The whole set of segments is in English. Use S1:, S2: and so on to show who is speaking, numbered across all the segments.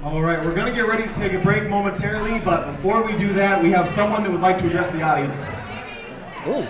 S1: All right, we're going to get ready to take a break momentarily, but before we do that, we have someone that would like to address the audience.
S2: Oh.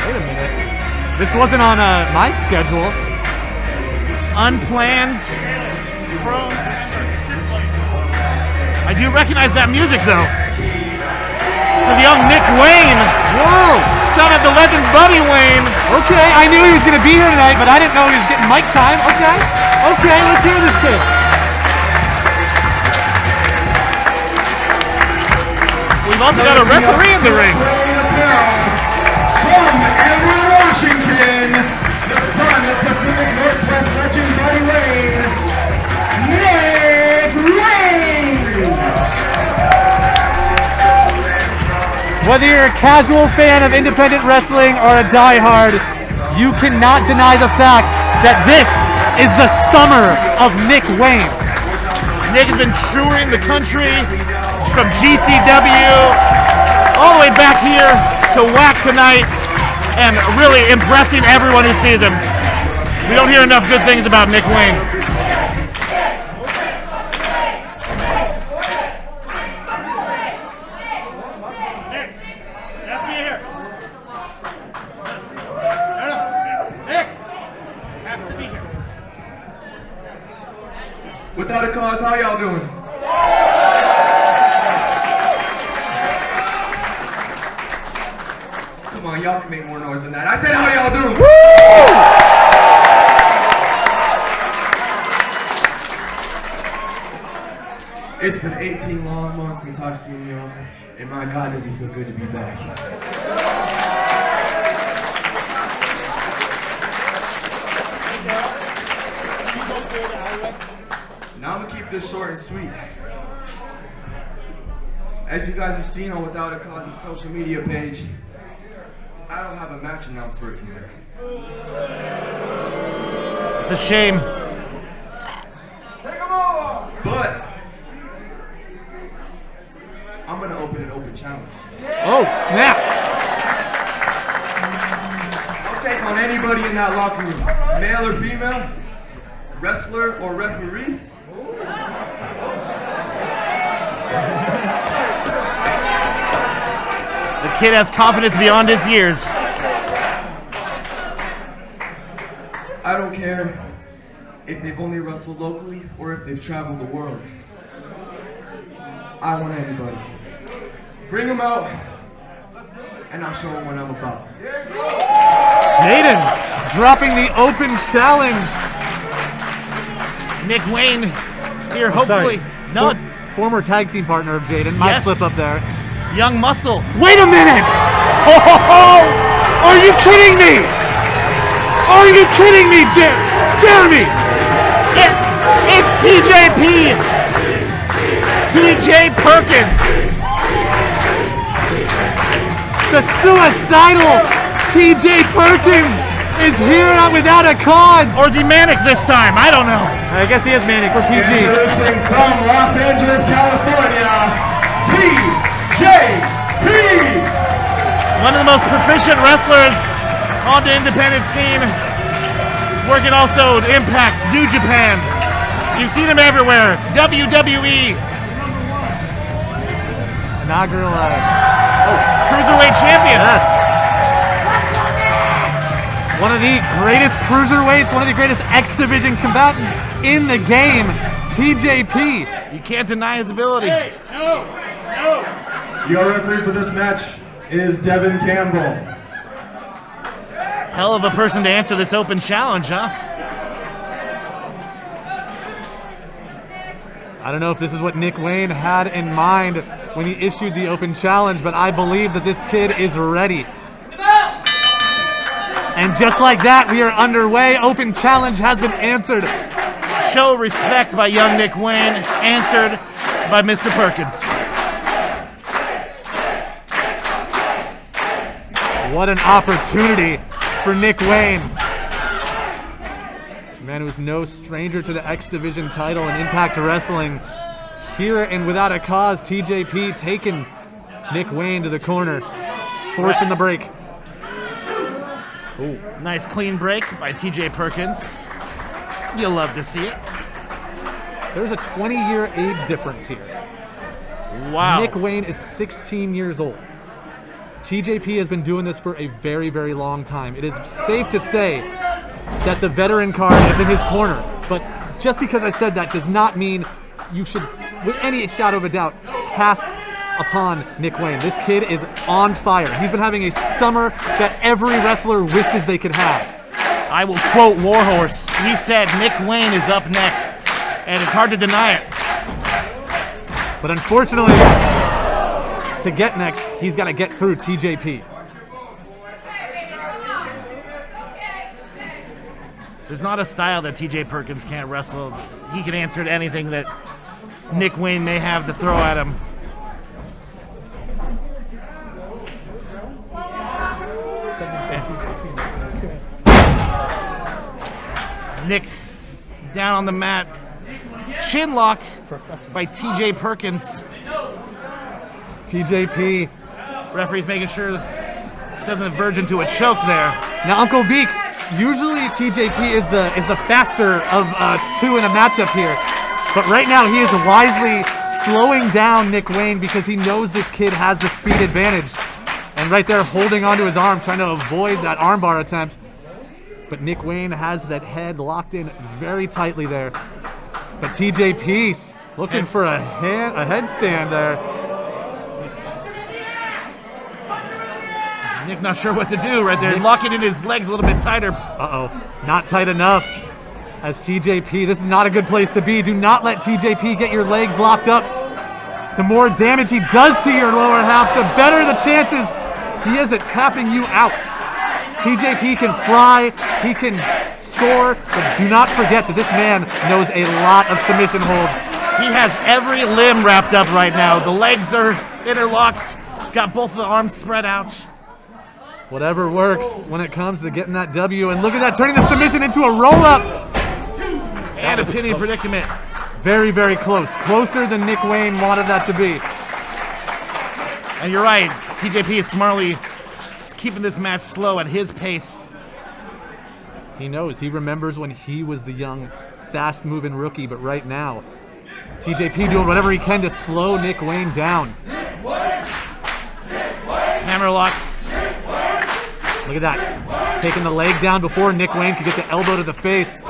S2: Wait a minute. This wasn't on my schedule.
S3: Unplanned. I do recognize that music, though. For the young Nick Wayne.
S2: Whoa!
S3: Son of the legend Buddy Wayne.
S2: Okay, I knew he was going to be here tonight, but I didn't know he was getting mic time. Okay, okay, let's hear this kid.
S3: We've also got a referee in the ring.
S1: From Everett, Washington, the son of Pacific Northwest legend Buddy Wayne, Nick Wayne!
S2: Whether you're a casual fan of independent wrestling or a diehard, you cannot deny the fact that this is the summer of Nick Wayne.
S3: Nick has been touring the country from GCW all the way back here to WAC tonight and really impressing everyone who sees him. We don't hear enough good things about Nick Wayne.
S1: Without a cause, how y'all doing? Come on, y'all can make more noise than that. I said, how y'all doing? Woo! It's been 18 long months since I've seen y'all, and my God, does it feel good to be back. Now I'm gonna keep this short and sweet. As you guys have seen on Without a Cause's social media page, I don't have a match announced for tonight.
S3: It's a shame.
S1: But I'm gonna open an open challenge.
S2: Oh, snap!
S1: I'll take on anybody in that locker room, male or female, wrestler or referee.
S3: The kid has confidence beyond his years.
S1: I don't care if they've only wrestled locally or if they've traveled the world. I want anybody. Bring them out, and I'll show them what I'm about.
S2: Jaden dropping the open challenge.
S3: Nick Wayne here, hopefully.
S2: Sorry.
S3: No, it's
S2: Former tag team partner of Jaden. My
S3: Yes.
S2: slip up there.
S3: Young Muscle.
S2: Wait a minute! Oh, are you kidding me? Are you kidding me, Jeremy?
S3: It's TJP. TJ Perkins.
S2: The suicidal TJ Perkins is here on Without a Cause.
S3: Or is he manic this time? I don't know.
S2: I guess he is manic. We're PG.
S1: Introducing from Los Angeles, California, TJP!
S3: One of the most proficient wrestlers on the independent scene. Working also to Impact, New Japan. You've seen him everywhere. WWE.
S2: Inaugural
S3: Cruiserweight champion.
S2: Yes. One of the greatest cruiserweights, one of the greatest X Division combatants in the game, TJP.
S3: You can't deny his ability.
S1: Your referee for this match is Devin Campbell.
S3: Hell of a person to answer this open challenge, huh?
S2: I don't know if this is what Nick Wayne had in mind when he issued the open challenge, but I believe that this kid is ready. And just like that, we are underway. Open challenge has been answered.
S3: Show respect by young Nick Wayne, answered by Mr. Perkins.
S2: What an opportunity for Nick Wayne. A man who is no stranger to the X Division title and Impact Wrestling. Here and Without a Cause, TJP taking Nick Wayne to the corner, forcing the break.
S3: Ooh, nice clean break by TJ Perkins. You'll love to see it.
S2: There's a 20-year age difference here.
S3: Wow.
S2: Nick Wayne is 16 years old. TJP has been doing this for a very, very long time. It is safe to say that the veteran card is in his corner. But just because I said that does not mean you should, with any shadow of a doubt, cast upon Nick Wayne. This kid is on fire. He's been having a summer that every wrestler wishes they could have.
S3: I will quote Warhorse. He said Nick Wayne is up next, and it's hard to deny it.
S2: But unfortunately, to get next, he's got to get through TJP.
S3: There's not a style that TJ Perkins can't wrestle. He can answer to anything that Nick Wayne may have to throw at him. Nick down on the mat. Chin lock by TJ Perkins.
S2: TJP.
S3: Referee's making sure it doesn't verge into a choke there.
S2: Now, Uncle Beak, usually TJP is the faster of two in a matchup here. But right now he is wisely slowing down Nick Wayne because he knows this kid has the speed advantage. And right there holding onto his arm, trying to avoid that armbar attempt. But Nick Wayne has that head locked in very tightly there. But TJP looking for a headstand there.
S3: Nick not sure what to do right there. Locking in his legs a little bit tighter.
S2: Uh-oh, not tight enough. As TJP, this is not a good place to be. Do not let TJP get your legs locked up. The more damage he does to your lower half, the better the chances he is at tapping you out. TJP can fly, he can soar, but do not forget that this man knows a lot of submission holds.
S3: He has every limb wrapped up right now. The legs are interlocked, got both the arms spread out.
S2: Whatever works when it comes to getting that W. And look at that, turning the submission into a roll-up.
S3: And a pinning predicament.
S2: Very, very close. Closer than Nick Wayne wanted that to be.
S3: And you're right, TJP is smartly keeping this match slow at his pace.
S2: He knows, he remembers when he was the young, fast-moving rookie, but right now, TJP doing whatever he can to slow Nick Wayne down.
S3: Hammerlock.
S2: Look at that, taking the leg down before Nick Wayne could get the elbow to the face.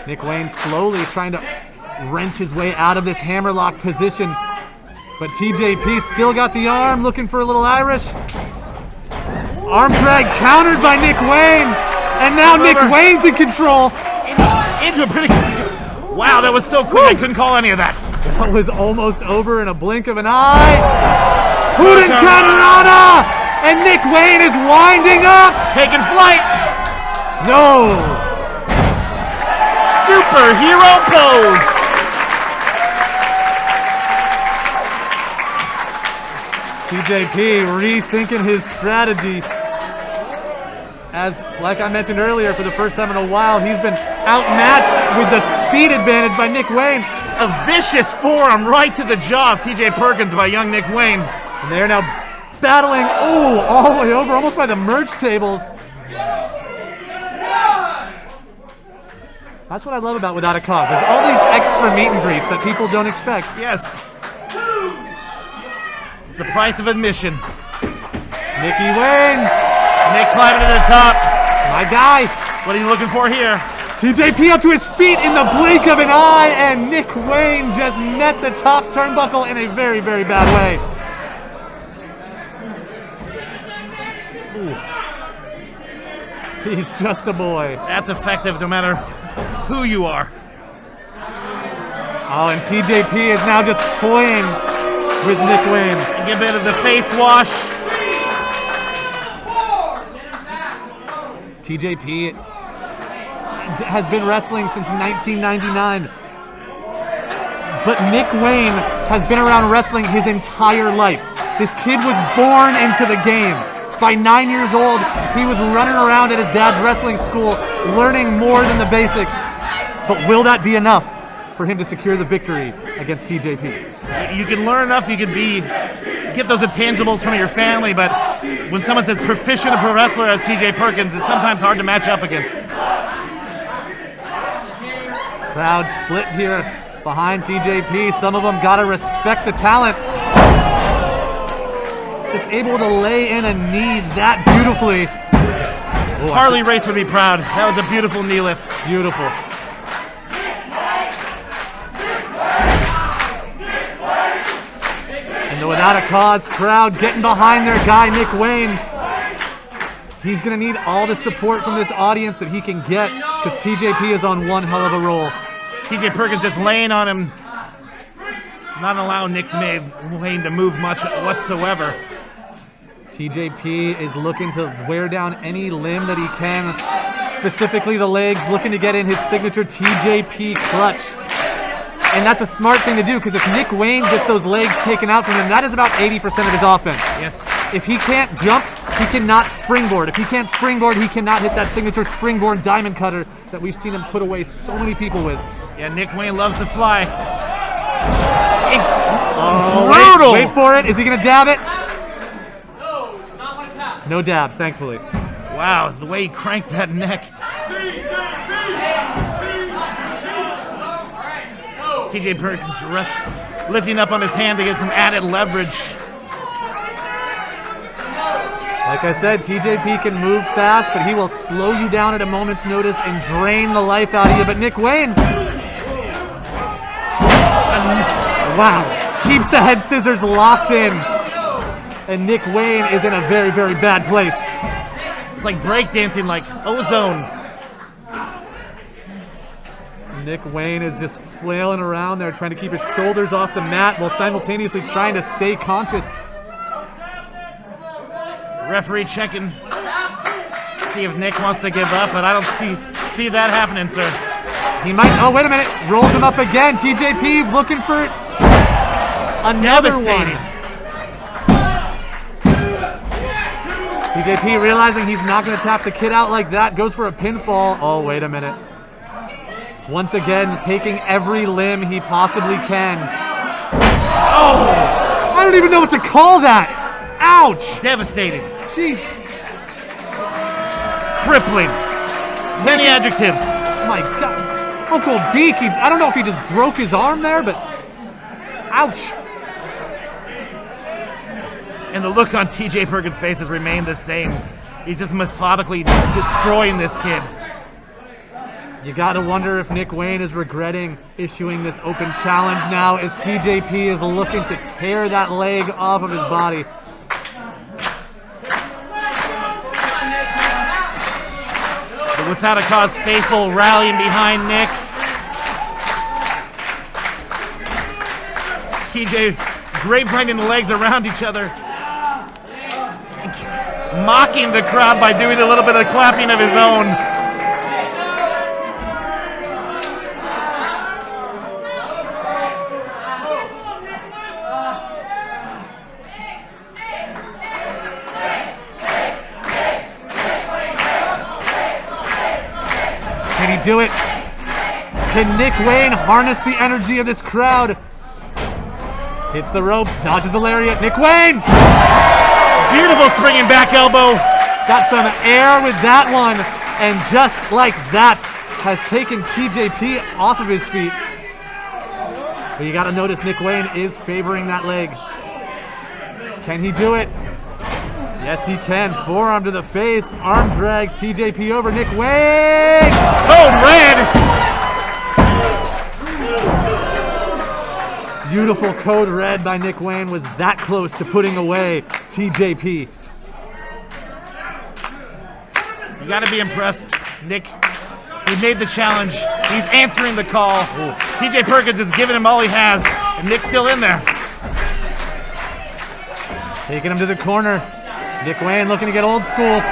S2: Nick Wayne slowly trying to wrench his way out of this hammerlock position, but TJP still got the arm, looking for a little Irish. Arm drag countered by Nick Wayne, and now Nick Wayne's in control.
S3: Into a pretty... Wow, that was so quick, I couldn't call any of that.
S2: That was almost over in a blink of an eye. Hurricanrana! And Nick Wayne is winding up.
S3: Taking flight.
S2: No.
S3: Superhero pose.
S2: TJP rethinking his strategy. As, like I mentioned earlier, for the first time in a while, he's been outmatched with the speed advantage by Nick Wayne.
S3: A vicious forearm right to the jaw of TJ Perkins by young Nick Wayne.
S2: And they're now battling, all the way over, almost by the merge tables. That's what I love about Without a Cause. There's all these extra meet and greets that people don't expect.
S3: Yes. It's the price of admission.
S2: Nicky Wayne.
S3: Nick climbing to the top.
S2: My guy.
S3: What are you looking for here?
S2: TJP up to his feet in the blink of an eye, and Nick Wayne just met the top turnbuckle in a very, very bad way. Ooh. He's just a boy.
S3: That's effective no matter who you are.
S2: Oh, and TJP is now just toying with Nick Wayne.
S3: Give a bit of the face wash.
S2: TJP has been wrestling since 1999. But Nick Wayne has been around wrestling his entire life. This kid was born into the game. By 9 years old, he was running around at his dad's wrestling school, learning more than the basics. But will that be enough for him to secure the victory against TJP?
S3: You can learn enough, you can get those intangibles from your family, but when someone's as proficient a pro wrestler as TJ Perkins, it's sometimes hard to match up against.
S2: Crowd split here behind TJP. Some of them gotta respect the talent. Just able to lay in a knee that beautifully.
S3: Harley Race would be proud. That was a beautiful knee lift.
S2: Beautiful. And the Without a Cause crowd getting behind their guy, Nick Wayne. He's gonna need all the support from this audience that he can get because TJP is on one hell of a roll.
S3: TJ Perkins just laying on him, not allowing Nick Wayne to move much whatsoever.
S2: TJP is looking to wear down any limb that he can, specifically the legs, looking to get in his signature TJP clutch. And that's a smart thing to do because if Nick Wayne gets those legs taken out from him, that is about 80% of his offense.
S3: Yes.
S2: If he can't jump, he cannot springboard. If he can't springboard, he cannot hit that signature springboard diamond cutter that we've seen him put away so many people with.
S3: Yeah, Nick Wayne loves to fly.
S2: Brutal! Wait for it. Is he going to dab it? No dab, thankfully.
S3: Wow, the way he cranked that neck. TJ Perkins lifting up on his hand to get some added leverage.
S2: Like I said, TJP can move fast, but he will slow you down at a moment's notice and drain the life out of you. But Nick Wayne, wow, keeps the head scissors locked in. And Nick Wayne is in a very, very bad place.
S3: It's like breakdancing, like ozone.
S2: Nick Wayne is just flailing around there, trying to keep his shoulders off the mat while simultaneously trying to stay conscious.
S3: Referee checking, see if Nick wants to give up, but I don't see that happening, sir.
S2: He might. Oh, wait a minute! Rolls him up again. TJP looking for another one. TJP realizing he's not going to tap the kid out like that, goes for a pinfall. Oh, wait a minute. Once again, taking every limb he possibly can. Oh! I don't even know what to call that. Ouch!
S3: Devastating.
S2: Jeez.
S3: Crippling. Many adjectives.
S2: My God. Uncle Deke, I don't know if he just broke his arm there, but ouch.
S3: And the look on TJ Perkins' face has remained the same. He's just methodically destroying this kid.
S2: You gotta wonder if Nick Wayne is regretting issuing this open challenge now as TJP is looking to tear that leg off of his body.
S3: The Without a Cause faithful rallying behind Nick. TJ grapevine the legs around each other. Mocking the crowd by doing a little bit of clapping of his own.
S2: Can he do it? Can Nick Wayne harness the energy of this crowd? Hits the ropes, dodges the lariat. Nick Wayne!
S3: Beautiful springing back elbow.
S2: Got some air with that one. And just like that, has taken TJP off of his feet. But you gotta notice Nick Wayne is favoring that leg. Can he do it? Yes, he can. Forearm to the face. Arm drags TJP over. Nick Wayne!
S3: Code red!
S2: Beautiful code red by Nick Wayne was that close to putting away TJP.
S3: You gotta be impressed. Nick, he made the challenge. He's answering the call. Ooh. TJ Perkins is giving him all he has, and Nick's still in there.
S2: Taking him to the corner. Nick Wayne looking to get old school. 2,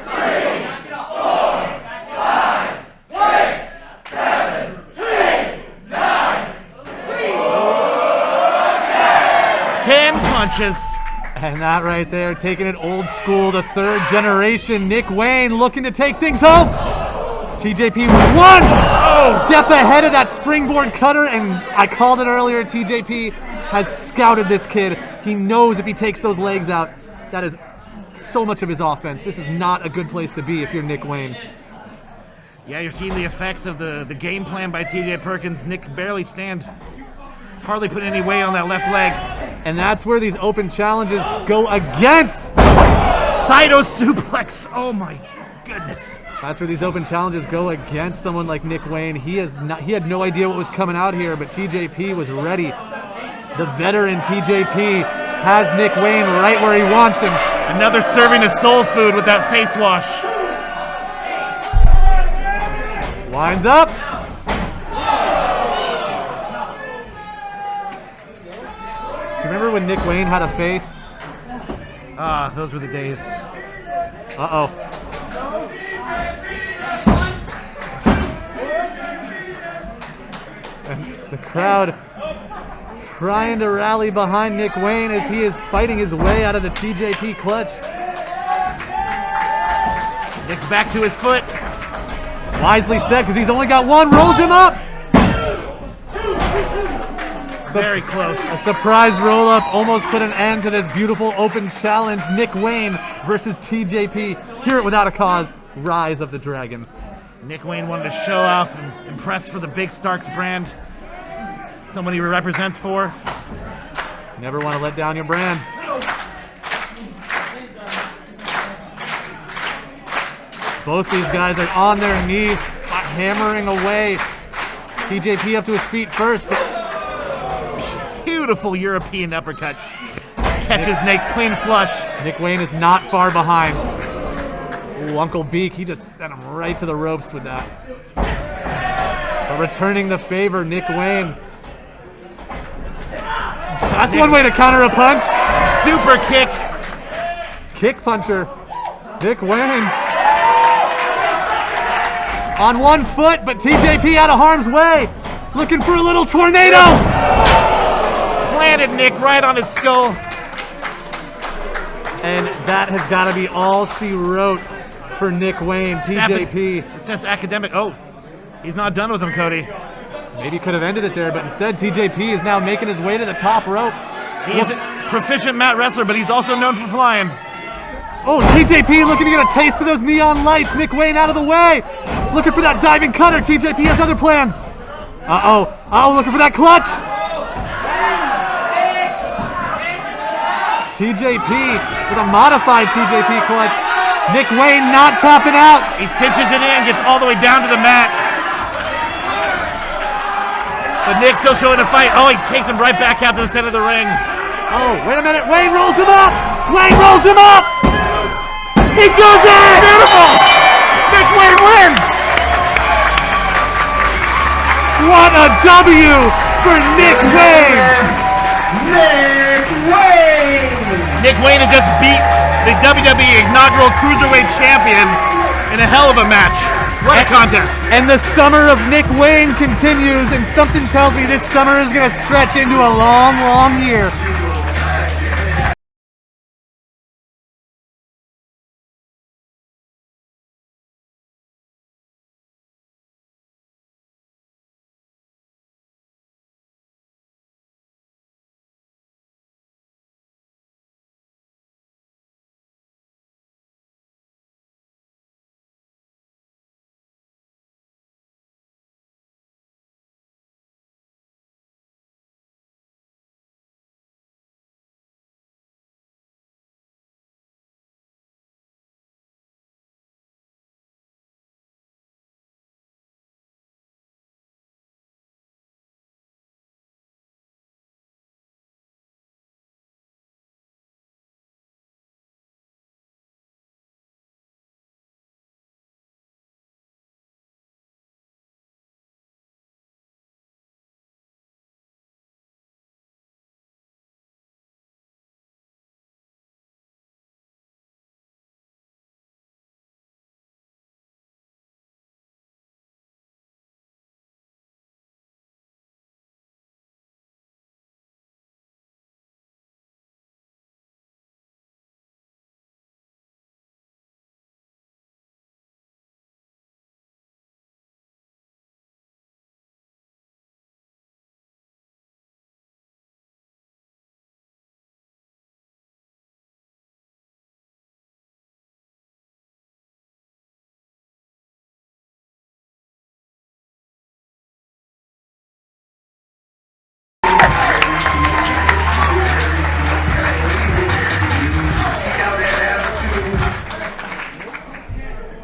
S2: 3, 4, 5, 6, 7, 8, 9,
S3: 10 punches.
S2: And that right there, taking it old school, the third generation. Nick Wayne looking to take things home. TJP with one step ahead of that springboard cutter, and I called it earlier, TJP has scouted this kid. He knows if he takes those legs out, that is so much of his offense. This is not a good place to be if you're Nick Wayne.
S3: Yeah, you're seeing the effects of the game plan by TJ Perkins. Nick barely hardly put any weight on that left leg.
S2: And that's where these open challenges go against.
S3: Saito suplex. Oh my goodness.
S2: That's where these open challenges go against someone like Nick Wayne. He had no idea what was coming out here, but TJP was ready. The veteran TJP has Nick Wayne right where he wants him.
S3: Another serving of soul food with that face wash.
S2: Lines up. Do you remember when Nick Wayne had a face?
S3: Ah, those were the days.
S2: Uh-oh. And the crowd trying to rally behind Nick Wayne as he is fighting his way out of the TJP clutch.
S3: Nick's back to his foot.
S2: Wisely said, because he's only got one, rolls him up.
S3: Very close.
S2: A surprise roll up almost put an end to this beautiful open challenge. Nick Wayne versus TJP. Hear it without a cause. Rise of the Dragon.
S3: Nick Wayne wanted to show off and impress for the Big Starks brand. Someone he represents for.
S2: Never want to let down your brand. Both these guys are on their knees, hammering away. TJP up to his feet first.
S3: Beautiful European uppercut. Catches Nick clean flush.
S2: Nick Wayne is not far behind. Ooh, Uncle Beak, he just sent him right to the ropes with that. But returning the favor, Nick Wayne. That's one way to counter a punch.
S3: Super kick.
S2: Kick puncher. Nick Wayne. On one foot, but TJP out of harm's way. Looking for a little tornado.
S3: Planted Nick right on his skull.
S2: And that has got to be all she wrote for Nick Wayne, TJP.
S3: It's just academic. Oh, he's not done with him, Cody.
S2: Maybe could have ended it there, but instead TJP is now making his way to the top rope.
S3: He's a proficient mat wrestler, but he's also known for flying.
S2: Oh, TJP looking to get a taste of those neon lights. Nick Wayne out of the way. Looking for that diving cutter. TJP has other plans. Uh-oh. Uh-oh, looking for that clutch. TJP with a modified TJP clutch. Nick Wayne not tapping out.
S3: He cinches it in, gets all the way down to the mat. But Nick's still showing a fight. Oh, he takes him right back out to the center of the ring.
S2: Oh, wait a minute. Wayne rolls him up. Wayne rolls him up. He does it.
S3: Beautiful. Nick Wayne wins.
S2: What a W for Nick Wayne.
S1: Nick Wayne!
S3: Nick Wayne has just beat the WWE inaugural Cruiserweight Champion in a hell of a match. What a contest.
S2: And the summer of Nick Wayne continues, and something tells me this summer is going to stretch into a long, long year.